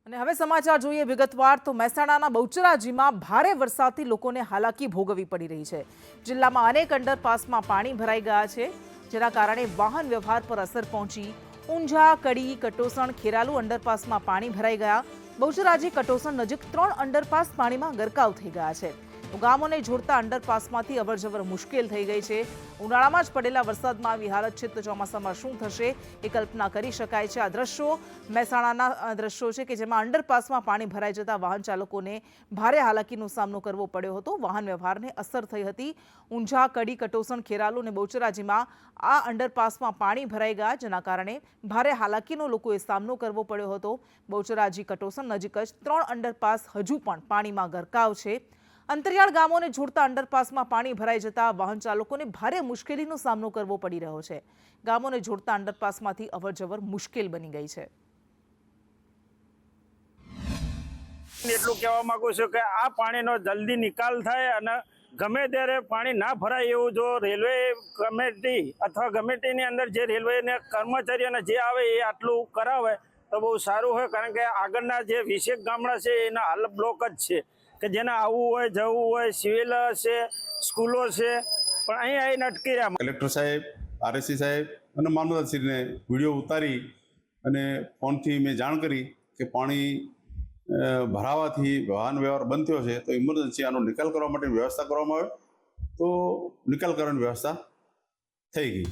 અને હવે સમાચાર જોઈએ વિગતવાર તો મહેસાણાના બહુચરાજીમાં ભારે વરસાદથી લોકોને હાલાકી ભોગવવી પડી રહી છે। જિલ્લામાં અનેક અંડરપાસમાં પાણી ભરાઈ ગયા છે, જેના કારણે વાહન વ્યવહાર પર અસર પહોંચી। ઊંઝા, કડી, કટોસણ, ખેરાલુ અંડરપાસમાં પાણી ભરાઈ ગયા। બહુચરાજી કટોસણ નજીક 3 અંડરપાસ પાણીમાં ગરકાવ થઈ ગયા છે। ગામોને જોડતા અંડરપાસમાંથી અવરજવર મુશ્કેલ થઈ ગઈ છે। ઉનાળામાં જ પડેલા વરસાદમાં આવી હાલત છે તો ચોમાસામાં શું થશે એ કલ્પના કરી શકાય છે। આ દ્રશ્યો મહેસાણાના દ્રશ્યો છે કે જેમાં અંડરપાસમાં પાણી ભરાઈ જતા વાહન ચાલકોને ભારે હાલાકીનો સામનો કરવો પડ્યો હતો। વાહન વ્યવહારને અસર થઈ હતી। ઊંઝા, કડી, કટોસણ, ખેરાલુ અને બહુચરાજીમાં આ અંડરપાસમાં પાણી ભરાઈ ગયા, જેના કારણે ભારે હાલાકીનો લોકોએ સામનો કરવો પડ્યો હતો। બહુચરાજી કટોસણ નજીક જ 3 અંડરપાસ હજુ પણ પાણીમાં ગરકાવ છે। અંતરિયાળ ગામોને જોડતા અંડરપાસમાં પાણી ભરાઈ જતા વાહન ચાલકોને ભારે મુશ્કેલીનો સામનો કરવો પડી રહ્યો છે। ગામોને જોડતા અંડરપાસમાંથી અવરજવર મુશ્કેલ બની ગઈ છે। એટલું કહેવા માંગુ છું કે આ પાણીનો જલ્દી નિકાલ થાય અને ગમે ત્યારે પાણી ના ભરાય એવું જો રેલવે કમિટી અથવા ગમે તેની અંદર જે રેલવેના કર્મચારીઓને જે આવે એ આટલું કરાવે તો બહુ સારું હોય। કારણ કે આગળના જે 20 ગામડા છે એના હાલ બ્લોક જ છે કે જેને આવવું હોય જવું હોય, સિવિલ છે, સ્કૂલો છે, પણ અહીં આવીને અટકી રહ્યા। કલેક્ટર સાહેબ, આરએસસી સાહેબ અને મામલતદારશ્રીને વિડીયો ઉતારી અને ફોનથી મેં જાણ કરી કે પાણી ભરાવાથી વાહન વ્યવહાર બંધ થયો છે, તો ઇમરજન્સી આનો નિકાલ કરવા માટેની વ્યવસ્થા કરવામાં આવે, તો નિકાલ કરવાની વ્યવસ્થા થઈ ગઈ।